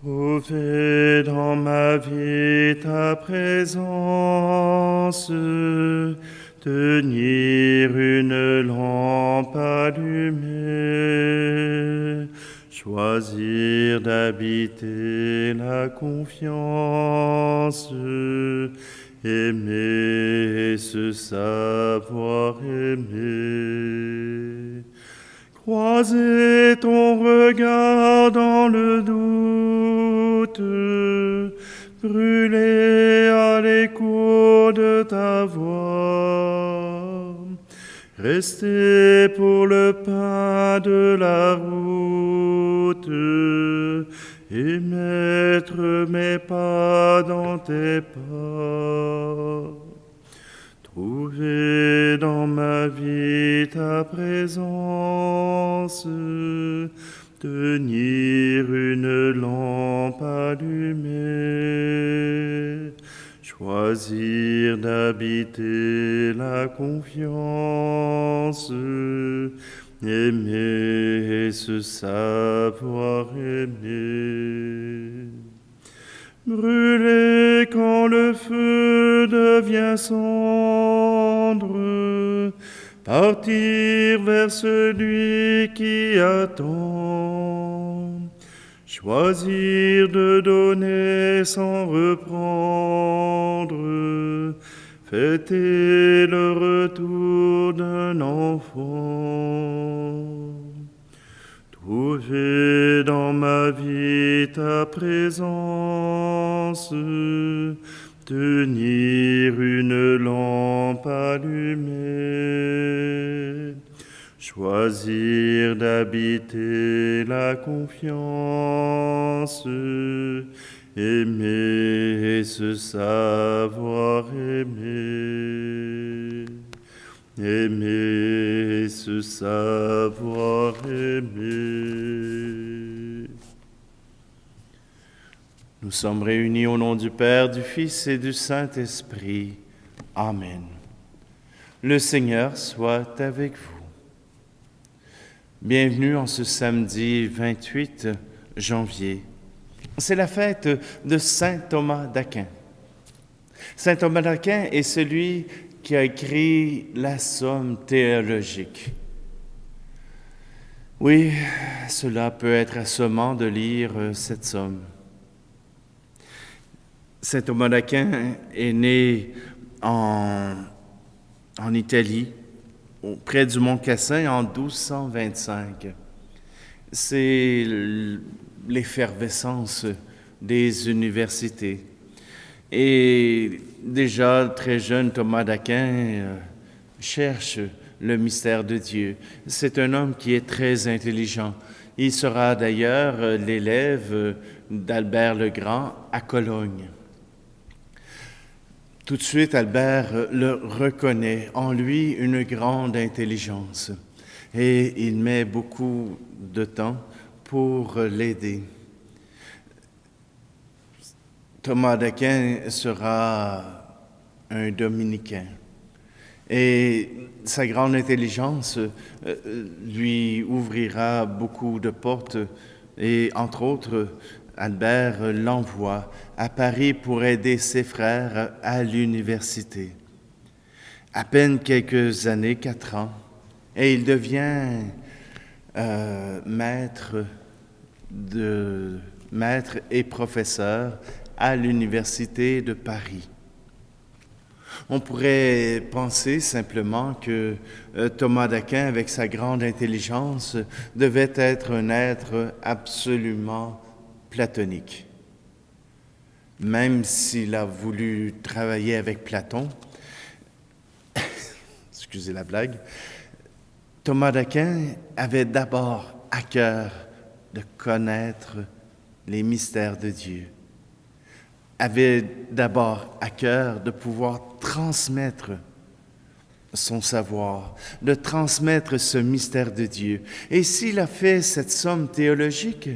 Trouver dans ma vie ta présence, tenir une lampe allumée, choisir d'habiter la confiance, aimer se savoir aimer. Croiser ton regard dans le doute, brûler à l'écho de ta voix, rester pour le pain de la route et mettre mes pas dans tes pas. Trouver dans ma vie ta présence, tenir une lampe allumée, choisir d'habiter la confiance, aimer et se savoir aimer. Brûler quand le feu devient cendre, partir vers celui qui attend, choisir de donner sans reprendre, fêter le retour d'un enfant. Trouver dans ma vie ta présence, tenir une lampe allumée, choisir d'habiter la confiance, aimer et se savoir aimer. Aimer, se savoir aimer. Nous sommes réunis au nom du Père, du Fils et du Saint-Esprit. Amen. Le Seigneur soit avec vous. Bienvenue en ce samedi 28 janvier. C'est la fête de Saint Thomas d'Aquin. Saint Thomas d'Aquin est celui qui a écrit la Somme théologique. Oui, cela peut être assommant de lire cette somme. Saint Thomas d'Aquin est né en Italie, près du mont Cassin, en 1225. C'est l'effervescence des universités. Et déjà, très jeune, Thomas d'Aquin cherche le mystère de Dieu. C'est un homme qui est très intelligent. Il sera d'ailleurs l'élève d'Albert le Grand à Cologne. Tout de suite, Albert le reconnaît en lui une grande intelligence et il met beaucoup de temps pour l'aider. Thomas d'Aquin sera un dominicain et sa grande intelligence lui ouvrira beaucoup de portes et entre autres, Albert l'envoie à Paris pour aider ses frères à l'université. À peine quelques années, 4 ans, et il devient maître et professeur à l'université de Paris. On pourrait penser simplement que Thomas d'Aquin, avec sa grande intelligence, devait être un être absolument platonique. Même s'il a voulu travailler avec Platon, excusez la blague, Thomas d'Aquin avait d'abord à cœur de connaître les mystères de Dieu, avait d'abord à cœur de pouvoir transmettre son savoir, de transmettre ce mystère de Dieu. Et s'il a fait cette somme théologique,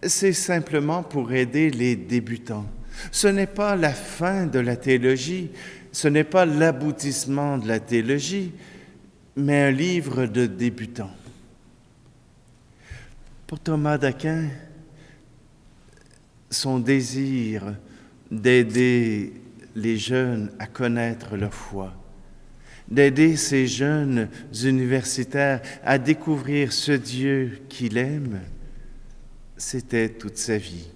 c'est simplement pour aider les débutants. Ce n'est pas la fin de la théologie, ce n'est pas l'aboutissement de la théologie, mais un livre de débutants. Pour Thomas d'Aquin, son désir d'aider les jeunes à connaître leur foi, d'aider ces jeunes universitaires à découvrir ce Dieu qu'il aime, c'était toute sa vie.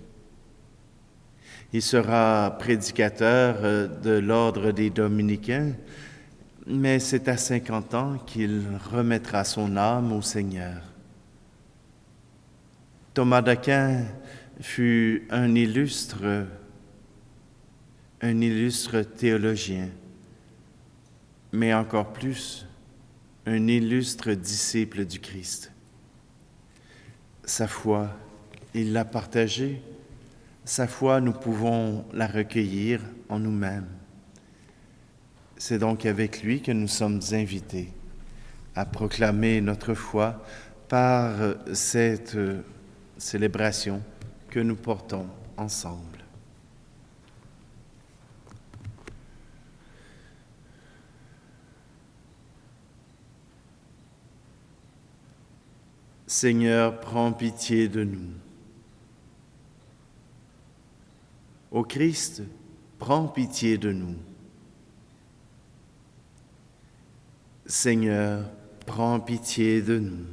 Il sera prédicateur de l'ordre des Dominicains, mais c'est à 50 ans qu'il remettra son âme au Seigneur. Thomas d'Aquin fut un illustre théologien, mais encore plus, un illustre disciple du Christ. Sa foi, il l'a partagée. Sa foi, nous pouvons la recueillir en nous-mêmes. C'est donc avec lui que nous sommes invités à proclamer notre foi par cette célébration que nous portons ensemble. Seigneur, prends pitié de nous. Ô Christ, prends pitié de nous. Seigneur, prends pitié de nous.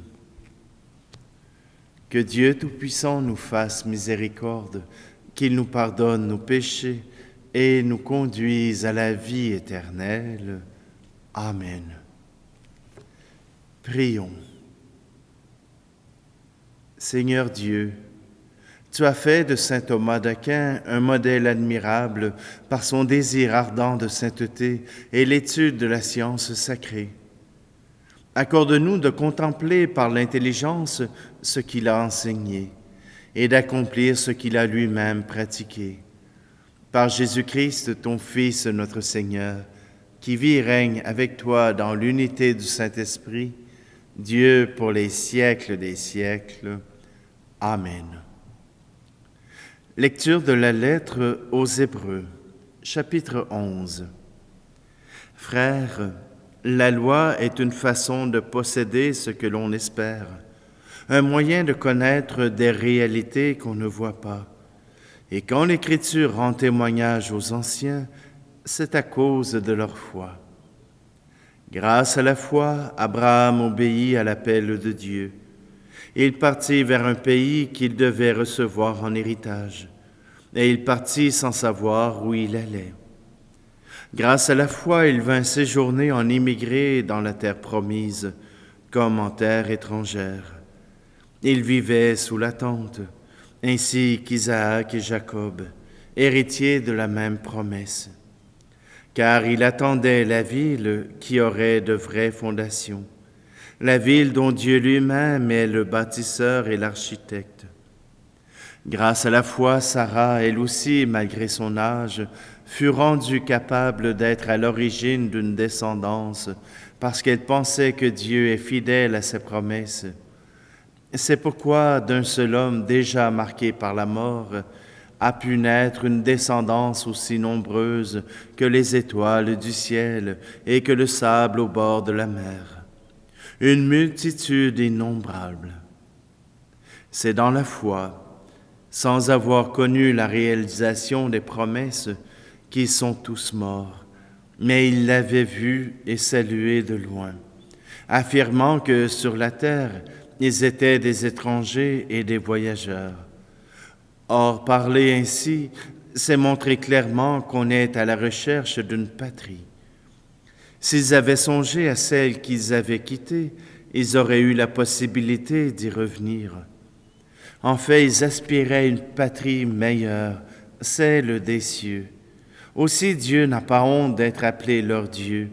Que Dieu Tout-Puissant nous fasse miséricorde, qu'il nous pardonne nos péchés et nous conduise à la vie éternelle. Amen. Prions. Seigneur Dieu, tu as fait de saint Thomas d'Aquin un modèle admirable par son désir ardent de sainteté et l'étude de la science sacrée. Accorde-nous de contempler par l'intelligence ce qu'il a enseigné et d'accomplir ce qu'il a lui-même pratiqué. Par Jésus-Christ, ton Fils, notre Seigneur, qui vit et règne avec toi dans l'unité du Saint-Esprit, Dieu pour les siècles des siècles. Amen. Lecture de la lettre aux Hébreux, chapitre 11. Frères, la loi est une façon de posséder ce que l'on espère, un moyen de connaître des réalités qu'on ne voit pas. Et quand l'Écriture rend témoignage aux anciens, c'est à cause de leur foi. Grâce à la foi, Abraham obéit à l'appel de Dieu. Il partit vers un pays qu'il devait recevoir en héritage, et il partit sans savoir où il allait. Grâce à la foi, il vint séjourner en immigré dans la terre promise, comme en terre étrangère. Il vivait sous l'attente, ainsi qu'Isaac et Jacob, héritiers de la même promesse. Car il attendait la ville qui aurait de vraies fondations, la ville dont Dieu lui-même est le bâtisseur et l'architecte. Grâce à la foi, Sarah, elle aussi, malgré son âge, fut rendue capable d'être à l'origine d'une descendance parce qu'elle pensait que Dieu est fidèle à ses promesses. C'est pourquoi d'un seul homme déjà marqué par la mort a pu naître une descendance aussi nombreuse que les étoiles du ciel et que le sable au bord de la mer. Une multitude innombrable. C'est dans la foi, sans avoir connu la réalisation des promesses, qu'ils sont tous morts, mais ils l'avaient vu et salué de loin, affirmant que sur la terre, ils étaient des étrangers et des voyageurs. Or, parler ainsi, c'est montrer clairement qu'on est à la recherche d'une patrie. S'ils avaient songé à celle qu'ils avaient quittée, ils auraient eu la possibilité d'y revenir. En fait, ils aspiraient à une patrie meilleure, celle des cieux. Aussi Dieu n'a pas honte d'être appelé leur Dieu,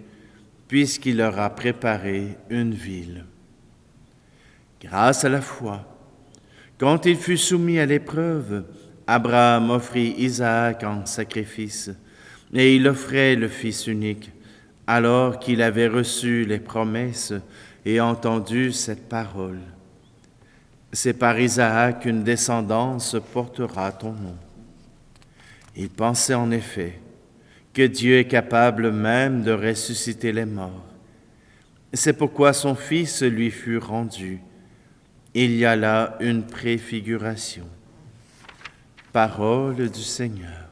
puisqu'il leur a préparé une ville. Grâce à la foi, quand il fut soumis à l'épreuve, Abraham offrit Isaac en sacrifice, et il offrait le Fils unique, alors qu'il avait reçu les promesses et entendu cette parole. C'est par Isaac qu'une descendance portera ton nom. Il pensait en effet que Dieu est capable même de ressusciter les morts. C'est pourquoi son Fils lui fut rendu. Il y a là une préfiguration. Parole du Seigneur.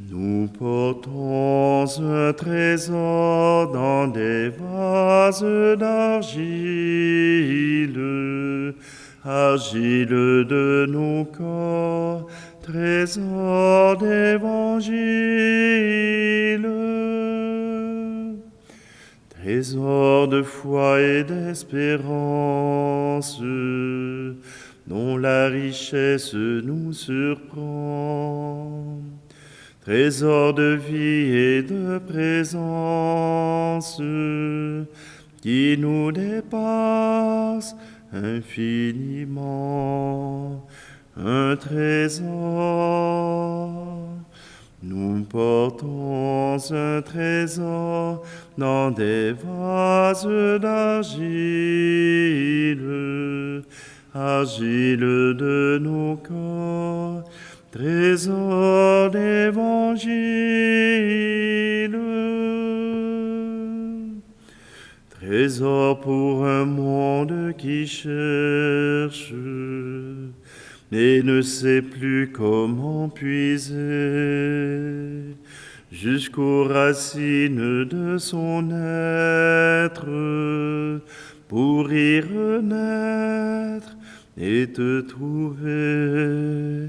Nous portons un trésor dans des vases d'argile, argile de nos corps, trésor d'évangile. Trésor de foi et d'espérance, dont la richesse nous surprend. Trésor de vie et de présence, qui nous dépasse infiniment. Un trésor. Nous portons un trésor dans des vases d'argile, argile de nos corps, trésor d'évangile. Trésor pour un monde qui cherche et ne sait plus comment puiser jusqu'aux racines de son être pour y renaître et te trouver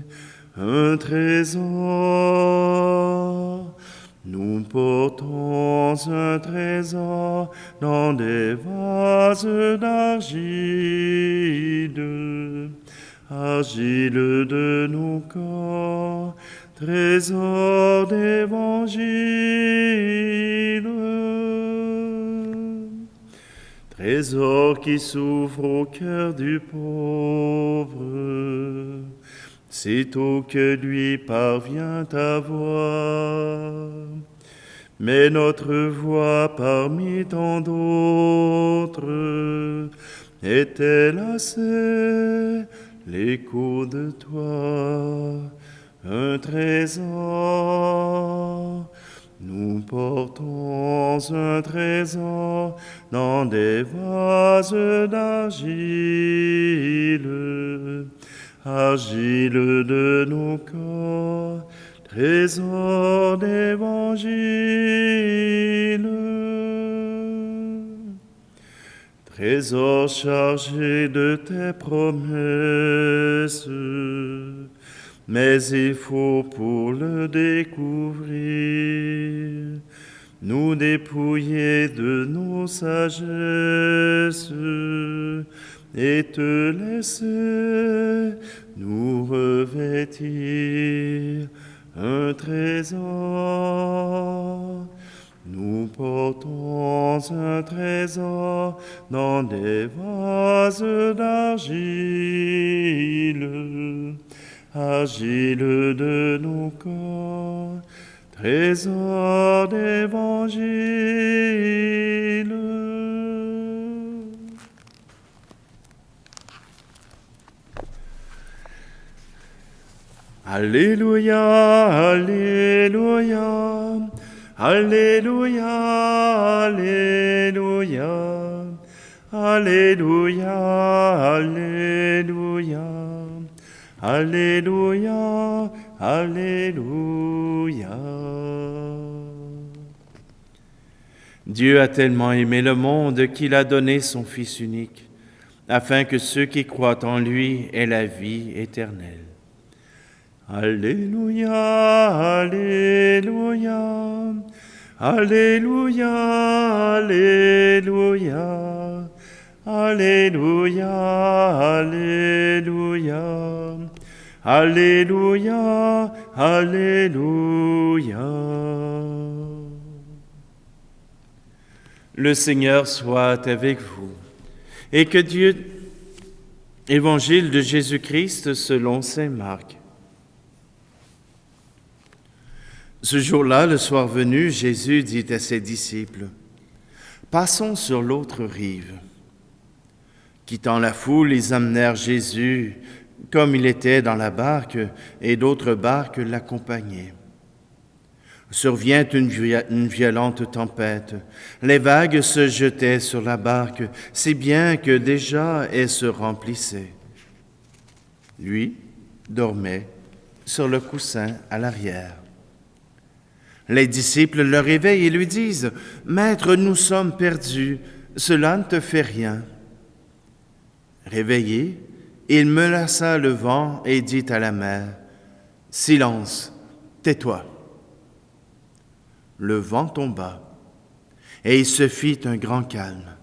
un trésor. Nous portons un trésor dans des vases d'argile, argile de nos corps, trésor d'évangile. Trésor qui s'ouvre au cœur du pauvre, sitôt que lui parvient ta voix. Mais notre voix parmi tant d'autres est-elle assez l'écho de toi, un trésor? Nous portons un trésor dans des vases d'argile, argile de nos corps, trésor d'évangile. Trésor chargé de tes promesses, mais il faut pour le découvrir nous dépouiller de nos sagesses et te laisser nous revêtir un trésor. Nous portons un trésor dans des vases d'argile, argile de nos corps, trésor d'évangile. Alléluia, alléluia, alléluia, alléluia, alléluia, alléluia, alléluia, alléluia. Dieu a tellement aimé le monde qu'il a donné son Fils unique, afin que ceux qui croient en lui aient la vie éternelle. Alléluia, alléluia, alléluia, alléluia, alléluia, alléluia, alléluia, alléluia. Le Seigneur soit avec vous et que Dieu, Évangile de Jésus-Christ selon saint Marc. Ce jour-là, le soir venu, Jésus dit à ses disciples, « Passons sur l'autre rive. » Quittant la foule, ils amenèrent Jésus comme il était dans la barque, et d'autres barques l'accompagnaient. Survient une violente tempête. Les vagues se jetaient sur la barque, si bien que déjà elle se remplissait. Lui dormait sur le coussin à l'arrière. Les disciples le réveillent et lui disent « Maître, nous sommes perdus, cela ne te fait rien. » Réveillé, il menaça le vent et dit à la mer « Silence, tais-toi. » Le vent tomba, et il se fit un grand calme.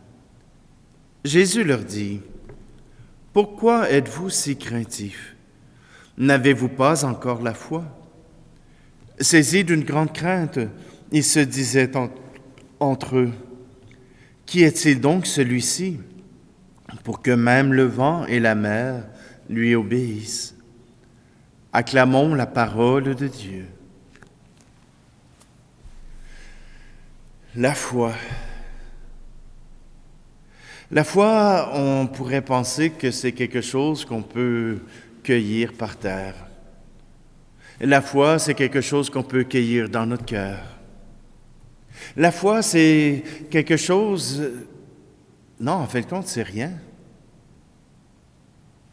Jésus leur dit, « Pourquoi êtes-vous si craintifs? N'avez-vous pas encore la foi? » Saisis d'une grande crainte, ils se disaient entre eux, « Qui est-il donc celui-ci, pour que même le vent et la mer lui obéissent? » Acclamons la parole de Dieu. La foi. La foi, on pourrait penser que c'est quelque chose qu'on peut cueillir par terre. La foi, c'est quelque chose qu'on peut cueillir dans notre cœur. La foi, c'est quelque chose... Non, en fin de compte, c'est rien.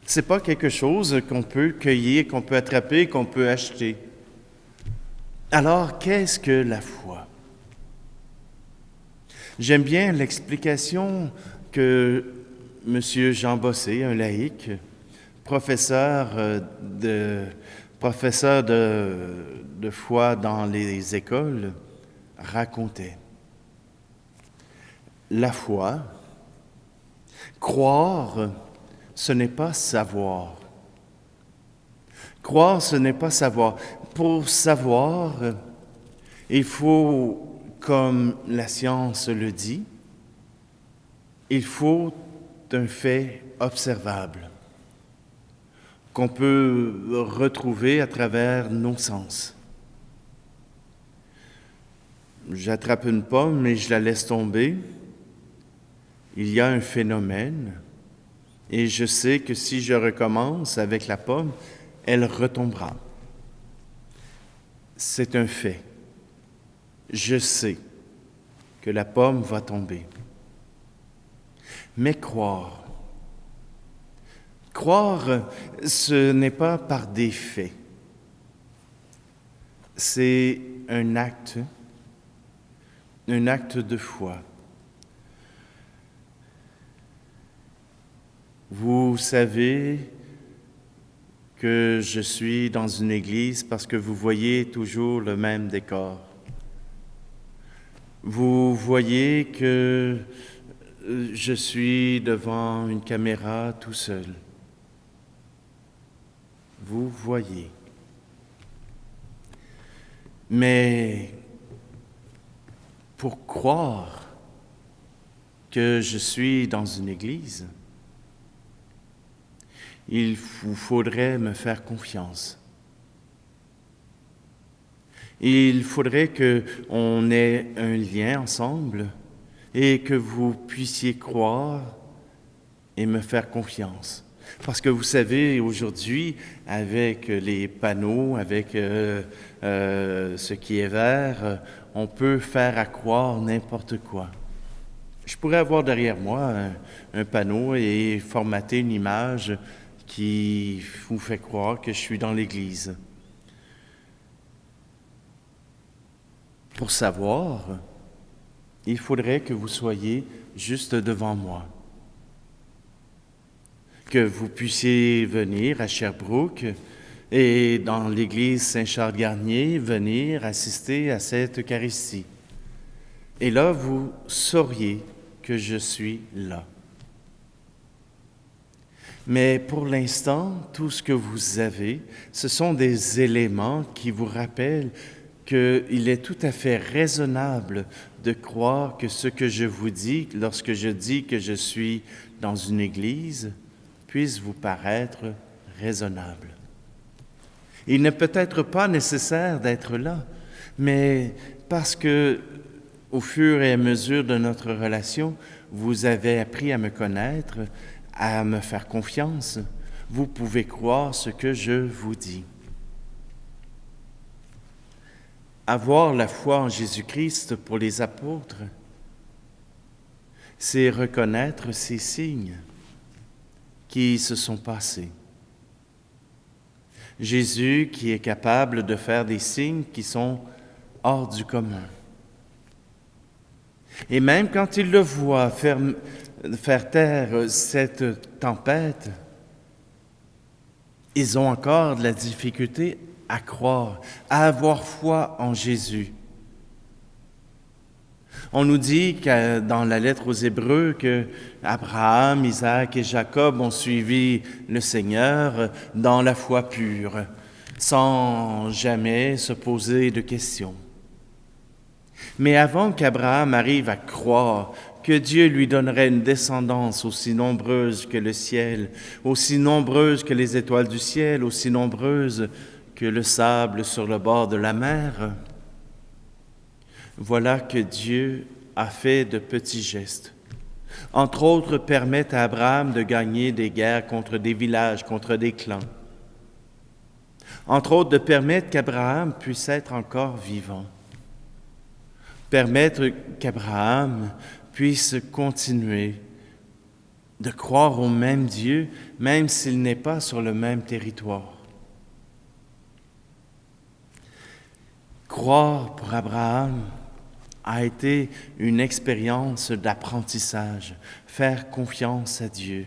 C'est pas quelque chose qu'on peut cueillir, qu'on peut attraper, qu'on peut acheter. Alors, qu'est-ce que la foi? J'aime bien l'explication que M. Jean Bossé, un laïc, professeur de foi dans les écoles, racontait. La foi, croire, ce n'est pas savoir. Croire, ce n'est pas savoir. Pour savoir, il faut, comme la science le dit, il faut un fait observable qu'on peut retrouver à travers nos sens. J'attrape une pomme et je la laisse tomber. Il y a un phénomène et je sais que si je recommence avec la pomme, elle retombera. C'est un fait. Je sais que la pomme va tomber. Mais croire, ce n'est pas par des faits. C'est un acte de foi. Vous savez que je suis dans une église parce que vous voyez toujours le même décor. Vous voyez que je suis devant une caméra tout seul. Vous voyez. Mais pour croire que je suis dans une église, il vous faudrait me faire confiance. Il faudrait qu'on ait un lien ensemble et que vous puissiez croire et me faire confiance. Parce que vous savez, aujourd'hui, avec les panneaux, avec ce qui est vert, on peut faire à croire n'importe quoi. Je pourrais avoir derrière moi un panneau et formater une image qui vous fait croire que je suis dans l'église. Pour savoir, il faudrait que vous soyez juste devant moi, que vous puissiez venir à Sherbrooke et dans l'église Saint-Charles-Garnier, venir assister à cette Eucharistie. Et là, vous sauriez que je suis là. Mais pour l'instant, tout ce que vous avez, ce sont des éléments qui vous rappellent qu'il est tout à fait raisonnable de croire que ce que je vous dis, lorsque je dis que je suis dans une église, puisse vous paraître raisonnable. Il n'est peut-être pas nécessaire d'être là, mais parce que, au fur et à mesure de notre relation, vous avez appris à me connaître, à me faire confiance, vous pouvez croire ce que je vous dis. Avoir la foi en Jésus-Christ pour les apôtres, c'est reconnaître ces signes qui se sont passés. Jésus qui est capable de faire des signes qui sont hors du commun. Et même quand il le voit faire taire cette tempête, ils ont encore de la difficulté à croire, à avoir foi en Jésus. On nous dit dans la lettre aux Hébreux que Abraham, Isaac et Jacob ont suivi le Seigneur dans la foi pure, sans jamais se poser de questions. Mais avant qu'Abraham arrive à croire que Dieu lui donnerait une descendance aussi nombreuse que le ciel, aussi nombreuse que les étoiles du ciel, aussi nombreuse que le sable sur le bord de la mer, voilà que Dieu a fait de petits gestes. Entre autres, permettre à Abraham de gagner des guerres contre des villages, contre des clans. Entre autres, de permettre qu'Abraham puisse être encore vivant. Permettre qu'Abraham puisse continuer de croire au même Dieu, même s'il n'est pas sur le même territoire. Croire pour Abraham a été une expérience d'apprentissage, faire confiance à Dieu.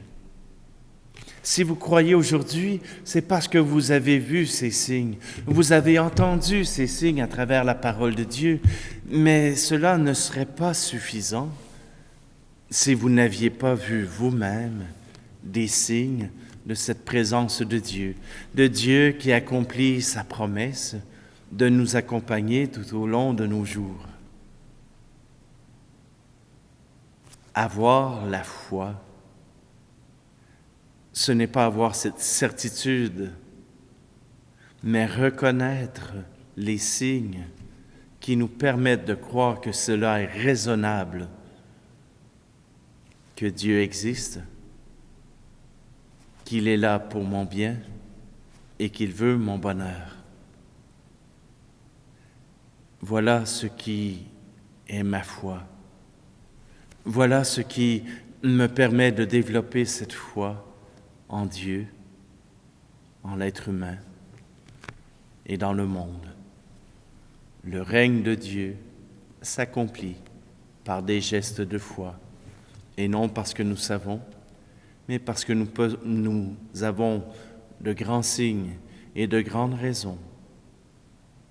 Si vous croyez aujourd'hui, c'est parce que vous avez vu ces signes, vous avez entendu ces signes à travers la parole de Dieu, mais cela ne serait pas suffisant si vous n'aviez pas vu vous-même des signes de cette présence de Dieu qui accomplit sa promesse de nous accompagner tout au long de nos jours. Avoir la foi, ce n'est pas avoir cette certitude, mais reconnaître les signes qui nous permettent de croire que cela est raisonnable, que Dieu existe, qu'il est là pour mon bien et qu'il veut mon bonheur. Voilà ce qui est ma foi. Voilà ce qui me permet de développer cette foi en Dieu, en l'être humain et dans le monde. Le règne de Dieu s'accomplit par des gestes de foi, et non parce que nous savons, mais parce que nous avons de grands signes et de grandes raisons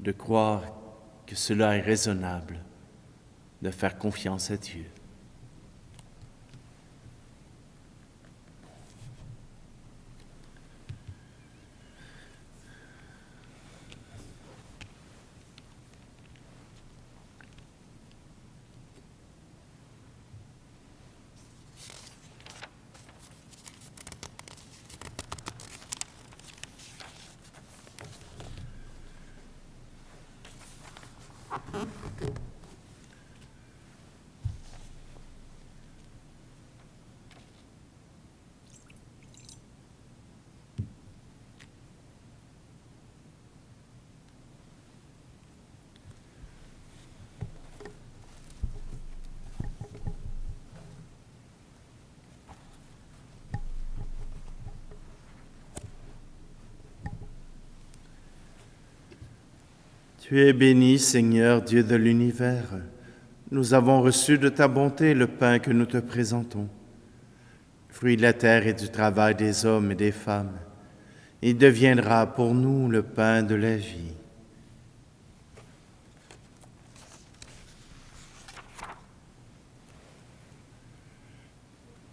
de croire que cela est raisonnable, de faire confiance à Dieu. Tu es béni, Seigneur, Dieu de l'univers. Nous avons reçu de ta bonté le pain que nous te présentons, fruit de la terre et du travail des hommes et des femmes. Il deviendra pour nous le pain de la vie.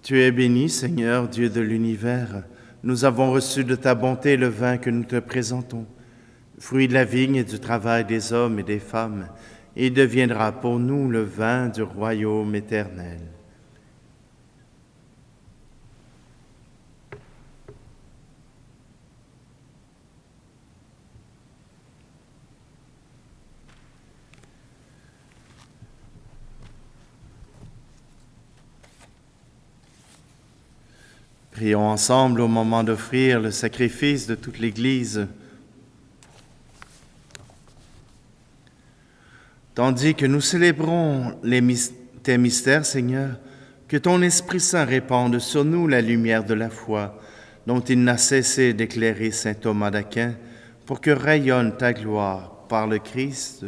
Tu es béni, Seigneur, Dieu de l'univers. Nous avons reçu de ta bonté le vin que nous te présentons, fruit de la vigne et du travail des hommes et des femmes. Il deviendra pour nous le vin du royaume éternel. Prions ensemble au moment d'offrir le sacrifice de toute l'Église. Tandis que nous célébrons tes mystères, Seigneur, que ton Esprit Saint répande sur nous la lumière de la foi, dont il n'a cessé d'éclairer saint Thomas d'Aquin, pour que rayonne ta gloire par le Christ,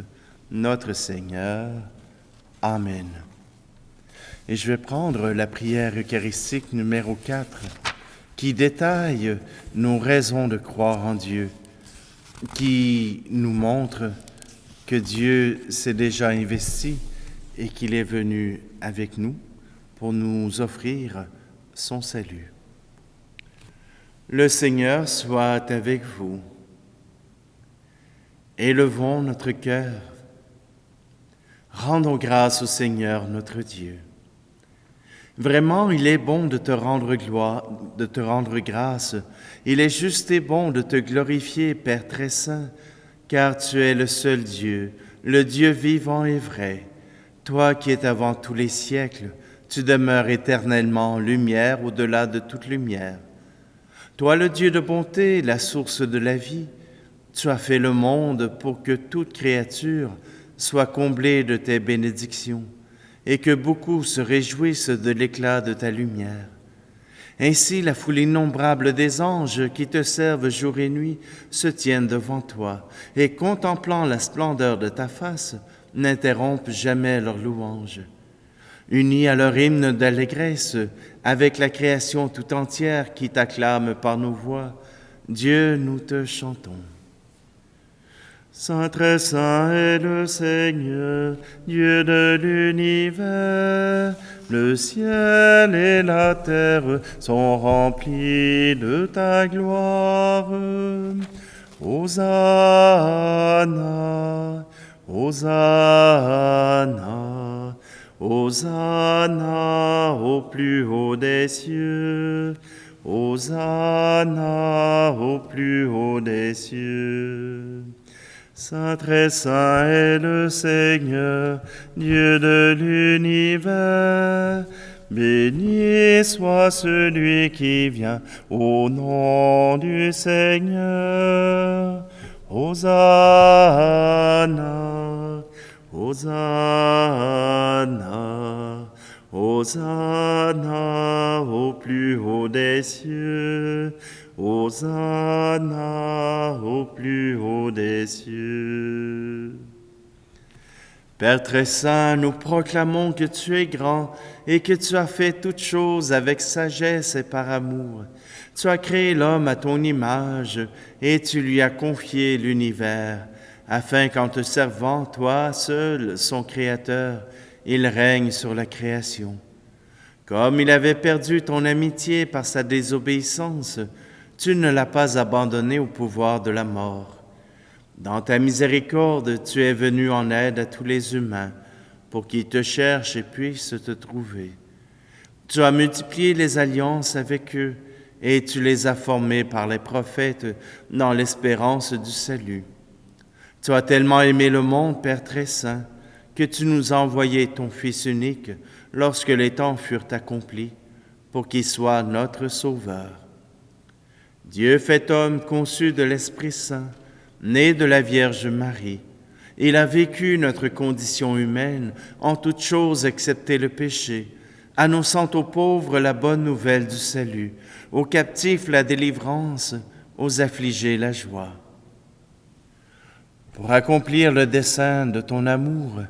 notre Seigneur. Amen. Et je vais prendre la prière eucharistique numéro 4, qui détaille nos raisons de croire en Dieu, qui nous montre que Dieu s'est déjà investi et qu'il est venu avec nous pour nous offrir son salut. Le Seigneur soit avec vous. Élevons notre cœur. Rendons grâce au Seigneur notre Dieu. Vraiment, il est bon de te rendre gloire, de te rendre grâce. Il est juste et bon de te glorifier, Père très saint, car tu es le seul Dieu, le Dieu vivant et vrai. Toi qui es avant tous les siècles, tu demeures éternellement en lumière au-delà de toute lumière. Toi le Dieu de bonté, la source de la vie, tu as fait le monde pour que toute créature soit comblée de tes bénédictions et que beaucoup se réjouissent de l'éclat de ta lumière. Ainsi, la foule innombrable des anges qui te servent jour et nuit se tiennent devant toi et, contemplant la splendeur de ta face, n'interrompent jamais leur louange. Unis à leur hymne d'allégresse, avec la création tout entière qui t'acclame par nos voix, Dieu, nous te chantons. Saint très saint est le Seigneur, Dieu de l'univers. Le ciel et la terre sont remplis de ta gloire. Hosanna, Hosanna, Hosanna au plus haut des cieux. Hosanna au plus haut des cieux. Saint très saint est le Seigneur, Dieu de l'univers. Béni soit celui qui vient au nom du Seigneur. Hosanna, Hosanna, Hosanna au plus haut des cieux. Hosanna au plus haut des cieux. Père très saint, nous proclamons que tu es grand et que tu as fait toutes choses avec sagesse et par amour. Tu as créé l'homme à ton image et tu lui as confié l'univers, afin qu'en te servant, toi seul, son Créateur, il règne sur la création. Comme il avait perdu ton amitié par sa désobéissance, tu ne l'as pas abandonné au pouvoir de la mort. Dans ta miséricorde, tu es venu en aide à tous les humains, pour qu'ils te cherchent et puissent te trouver. Tu as multiplié les alliances avec eux, et tu les as formés par les prophètes dans l'espérance du salut. Tu as tellement aimé le monde, Père très saint, que tu nous as envoyé ton Fils unique lorsque les temps furent accomplis, pour qu'il soit notre Sauveur. Dieu fait homme conçu de l'Esprit Saint, né de la Vierge Marie. Il a vécu notre condition humaine en toutes choses excepté le péché, annonçant aux pauvres la bonne nouvelle du salut, aux captifs la délivrance, aux affligés la joie. Pour accomplir le dessein de ton amour,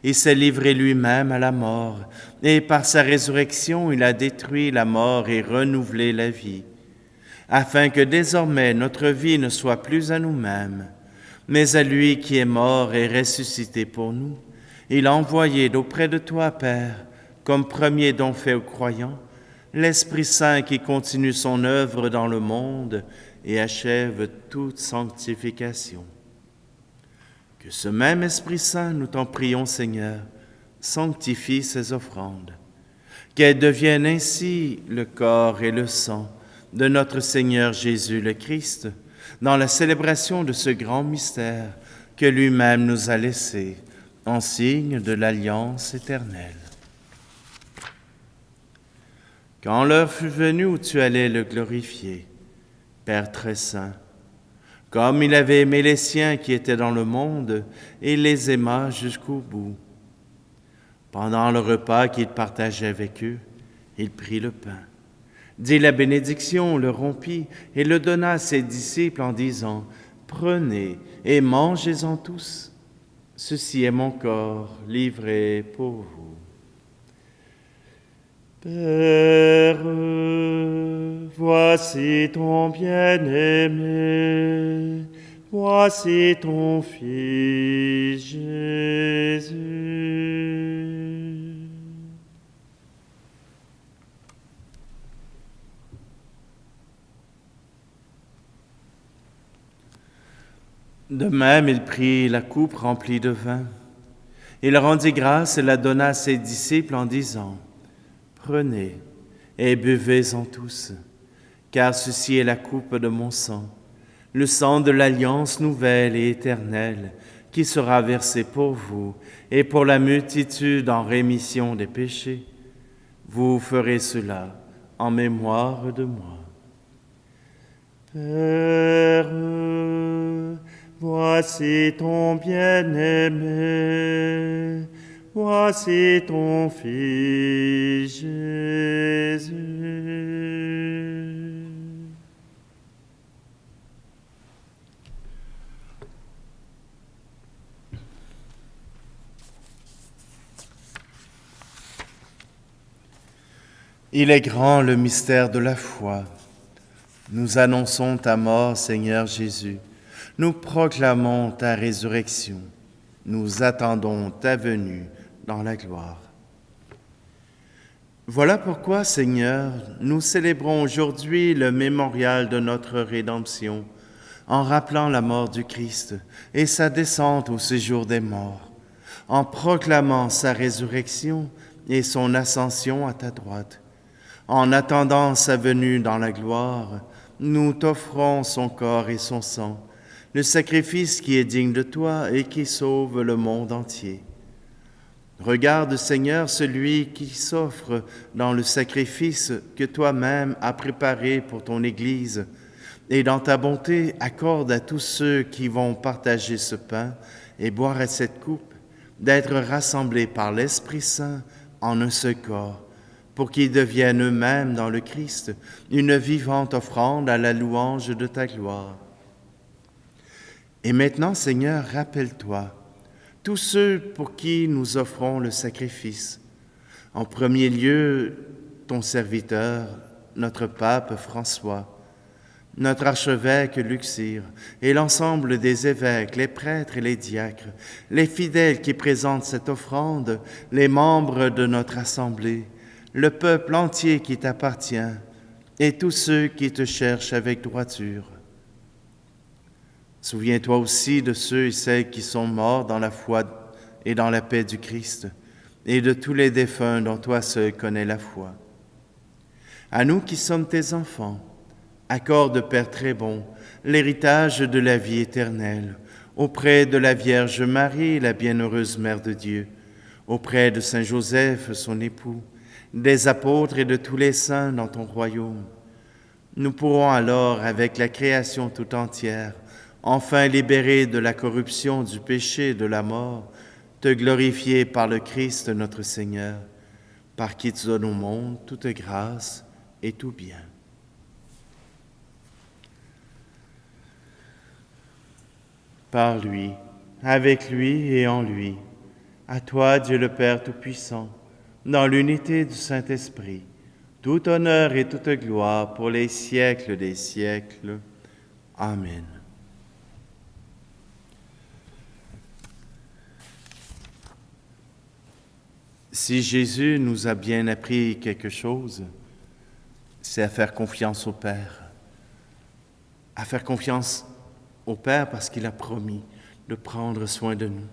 il s'est livré lui-même à la mort, et par sa résurrection, il a détruit la mort et renouvelé la vie, afin que désormais notre vie ne soit plus à nous-mêmes, mais à lui qui est mort et ressuscité pour nous. Il a envoyé d'auprès de toi, Père, comme premier don fait aux croyants, l'Esprit Saint qui continue son œuvre dans le monde et achève toute sanctification. Que ce même Esprit Saint, nous t'en prions, Seigneur, sanctifie ces offrandes, qu'elles deviennent ainsi le corps et le sang de notre Seigneur Jésus le Christ, dans la célébration de ce grand mystère que lui-même nous a laissé en signe de l'alliance éternelle. Quand l'heure fut venue où tu allais le glorifier, Père très saint, comme il avait aimé les siens qui étaient dans le monde, et les aima jusqu'au bout. Pendant le repas qu'il partageait avec eux, il prit le pain, dit la bénédiction, le rompit et le donna à ses disciples en disant, « Prenez et mangez-en tous. Ceci est mon corps livré pour vous. » Père, voici ton bien-aimé, voici ton Fils Jésus. De même, il prit la coupe remplie de vin. Il rendit grâce et la donna à ses disciples en disant, « Prenez et buvez-en tous, car ceci est la coupe de mon sang, le sang de l'alliance nouvelle et éternelle, qui sera versé pour vous et pour la multitude en rémission des péchés. Vous ferez cela en mémoire de moi. » Père, voici ton bien-aimé, voici ton Fils Jésus. Il est grand le mystère de la foi. Nous annonçons ta mort, Seigneur Jésus. Nous proclamons ta résurrection. Nous attendons ta venue dans la gloire. Voilà pourquoi, Seigneur, nous célébrons aujourd'hui le mémorial de notre rédemption, en rappelant la mort du Christ et sa descente au séjour des morts, en proclamant sa résurrection et son ascension à ta droite. En attendant sa venue dans la gloire, nous t'offrons son corps et son sang, le sacrifice qui est digne de toi et qui sauve le monde entier. Regarde, Seigneur, celui qui s'offre dans le sacrifice que toi-même as préparé pour ton Église, et dans ta bonté, accorde à tous ceux qui vont partager ce pain et boire à cette coupe, d'être rassemblés par l'Esprit Saint en un seul corps, pour qu'ils deviennent eux-mêmes dans le Christ une vivante offrande à la louange de ta gloire. Et maintenant, Seigneur, rappelle-toi tous ceux pour qui nous offrons le sacrifice. En premier lieu, ton serviteur, notre pape François, notre archevêque Luxire et l'ensemble des évêques, les prêtres et les diacres, les fidèles qui présentent cette offrande, les membres de notre assemblée, le peuple entier qui t'appartient et tous ceux qui te cherchent avec droiture. Souviens-toi aussi de ceux et celles qui sont morts dans la foi et dans la paix du Christ, et de tous les défunts dont toi seul connais la foi. À nous qui sommes tes enfants, accorde, Père très bon, l'héritage de la vie éternelle, auprès de la Vierge Marie, la bienheureuse Mère de Dieu, auprès de Saint Joseph, son époux, des apôtres et de tous les saints dans ton royaume. Nous pourrons alors, avec la création tout entière, enfin libérés de la corruption, du péché et de la mort, te glorifier par le Christ notre Seigneur, par qui tu donnes au monde toute grâce et tout bien. Par lui, avec lui et en lui, à toi, Dieu le Père Tout-Puissant, dans l'unité du Saint-Esprit, tout honneur et toute gloire pour les siècles des siècles. Amen. Si Jésus nous a bien appris quelque chose, c'est à faire confiance au Père. À faire confiance au Père parce qu'il a promis de prendre soin de nous.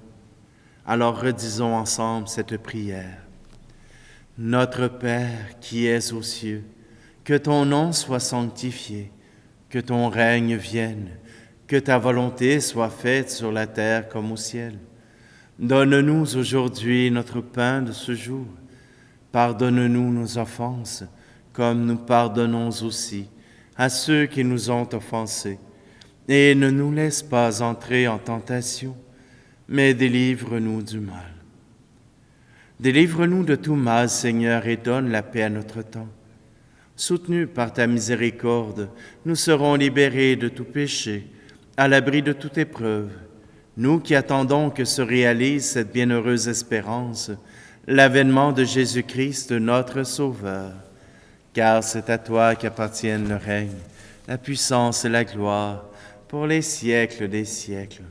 Alors redisons ensemble cette prière. Notre Père qui es aux cieux, que ton nom soit sanctifié, que ton règne vienne, que ta volonté soit faite sur la terre comme au ciel. Donne-nous aujourd'hui notre pain de ce jour. Pardonne-nous nos offenses, comme nous pardonnons aussi à ceux qui nous ont offensés. et ne nous laisse pas entrer en tentation, mais délivre-nous du mal. Délivre-nous de tout mal, Seigneur, et donne la paix à notre temps. Soutenus par ta miséricorde, nous serons libérés de tout péché, à l'abri de toute épreuve. Nous qui attendons que se réalise cette bienheureuse espérance, l'avènement de Jésus-Christ, notre Sauveur. Car c'est à toi qu'appartiennent le règne, la puissance et la gloire, pour les siècles des siècles.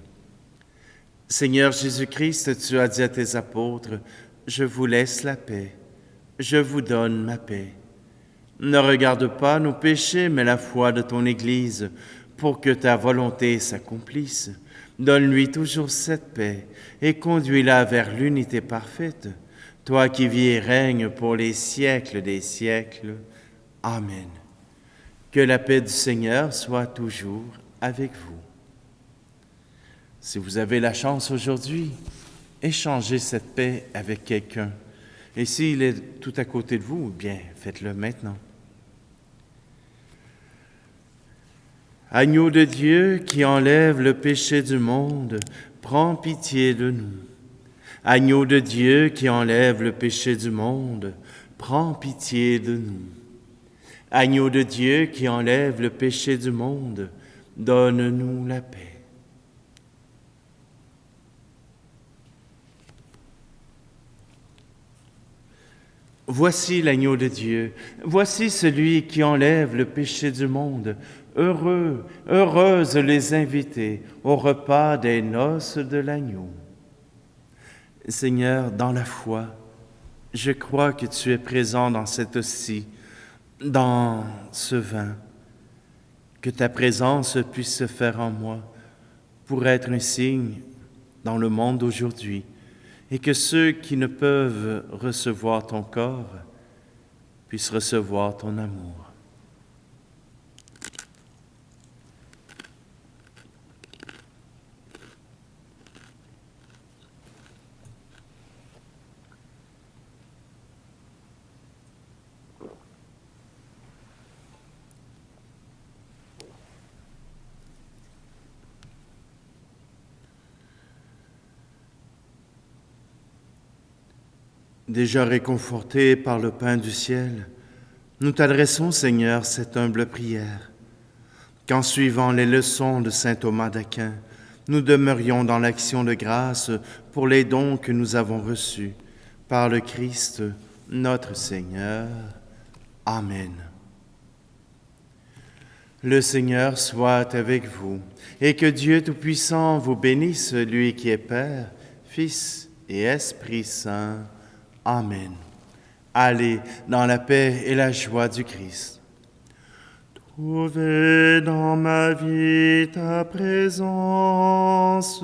Seigneur Jésus-Christ, tu as dit à tes apôtres, « Je vous laisse la paix, je vous donne ma paix. » Ne regarde pas nos péchés, mais la foi de ton Église, pour que ta volonté s'accomplisse. Donne-lui toujours cette paix et conduis-la vers l'unité parfaite, toi qui vis et règnes pour les siècles des siècles. Amen. Que la paix du Seigneur soit toujours avec vous. Si vous avez la chance aujourd'hui, échangez cette paix avec quelqu'un. Et s'il est tout à côté de vous, bien, faites-le maintenant. Agneau de Dieu qui enlève le péché du monde, prends pitié de nous. Agneau de Dieu qui enlève le péché du monde, prends pitié de nous. Agneau de Dieu qui enlève le péché du monde, donne-nous la paix. Voici l'agneau de Dieu, voici celui qui enlève le péché du monde. Heureux, heureuses les invités au repas des noces de l'agneau. Seigneur, dans la foi, je crois que tu es présent dans cette hostie, dans ce vin, que ta présence puisse se faire en moi pour être un signe dans le monde d'aujourd'hui, et que ceux qui ne peuvent recevoir ton corps puissent recevoir ton amour. Déjà réconfortés par le pain du ciel, nous t'adressons, Seigneur, cette humble prière, qu'en suivant les leçons de saint Thomas d'Aquin, nous demeurions dans l'action de grâce pour les dons que nous avons reçus par le Christ, notre Seigneur. Amen. Le Seigneur soit avec vous, et que Dieu Tout-Puissant vous bénisse, lui qui est Père, Fils et Esprit Saint. Amen. Allez dans la paix et la joie du Christ. Trouvez dans ma vie ta présence,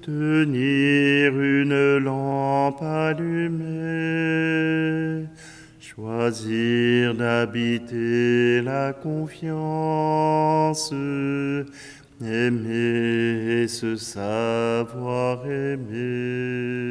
tenir une lampe allumée, choisir d'habiter la confiance, aimer et se savoir aimer.